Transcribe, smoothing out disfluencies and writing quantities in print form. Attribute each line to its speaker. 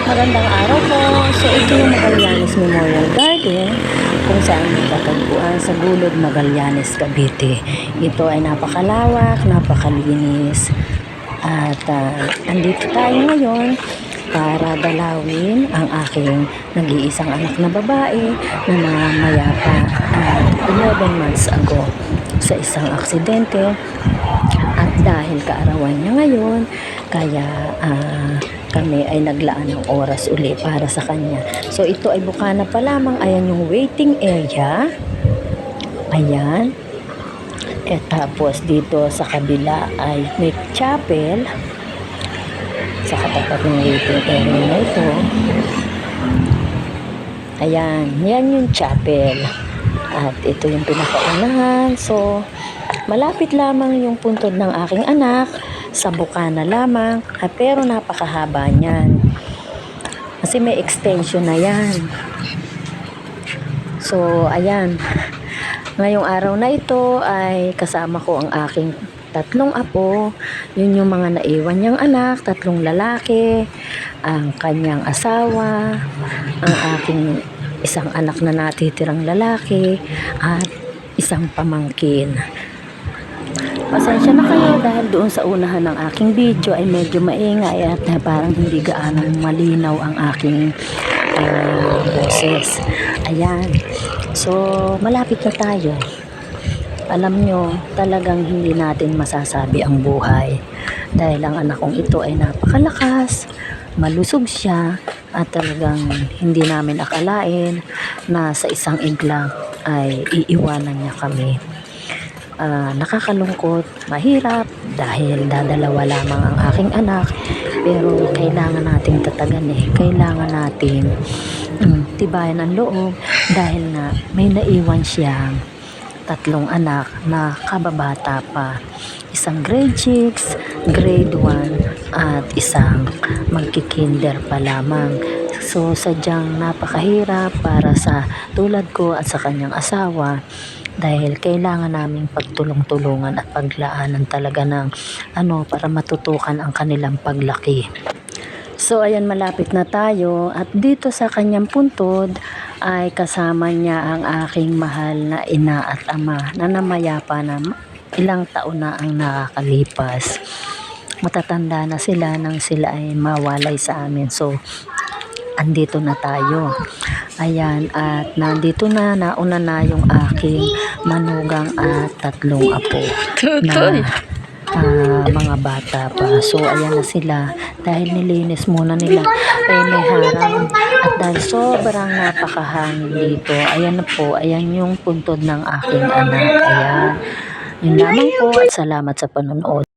Speaker 1: Magandang araw po. So ito yung Magallanes Memorial Garden kung saan matatagpuan sa Gulod, Magallanes, Cavite. Ito ay napakalawak, napakalinis. At andito tayo ngayon para dalawin ang aking nag-iisang anak na babae na namayapa 11 months ago sa isang aksidente. At dahil kaarawan niya ngayon, kaya kami ay naglaan ng oras uli para sa kanya. So ito ay bukana pa lamang. Ayan yung waiting area. Ayan. At tapos dito sa kabila ay may chapel sa katapat ng waiting area na ito. Ayan. Yan yung chapel. At ito yung pinakaunahan. So malapit lamang yung puntod ng aking anak sa bukana lamang, pero napakahaba niyan kasi may extension na yan. So ayan, ngayong araw na ito ay kasama ko ang aking tatlong apo. Yun yung mga naiwan niyang anak, tatlong lalaki, ang kanyang asawa, ang aking isang anak na natitirang lalaki, at isang pamangkin. Pasensya na kayo dahil doon sa unahan ng aking video ay medyo maingay at parang hindi gaanong malinaw ang aking boses. Ayan. So, malapit na tayo. Alam nyo, talagang hindi natin masasabi ang buhay. Dahil ang anak kong ito ay napakalakas, malusog siya, at talagang hindi namin akalain na sa isang iglap ay iiwanan niya kami. Nakakalungkot, mahirap dahil dadalawa lamang ang aking anak, pero kailangan nating tatagan kailangan nating tibayan ang loob dahil na may naiwan siyang tatlong anak na kababata pa, isang grade 6, grade 1 at isang magkikinder pa lamang. So sadyang napakahirap para sa tulad ko at sa kanyang asawa dahil kailangan naming pagtulong-tulungan at paglaanan talaga ng para matutukan ang kanilang paglaki. So ayan, malapit na tayo at dito sa kanyang puntod ay kasama niya ang aking mahal na ina at ama na namayapa na ilang taon na ang nakakalipas. Matatanda na sila nang sila ay mawalay sa amin. So andito na tayo. Ayan, at nandito na, nauna na yung aking manugang at tatlong apo na mga bata pa. So ayan na sila dahil nilinis muna nila may harang at dahil sobrang napakahangin dito. Ayan na po, ayan yung puntod ng aking anak. Ayan, yun lamang po at salamat sa panonood.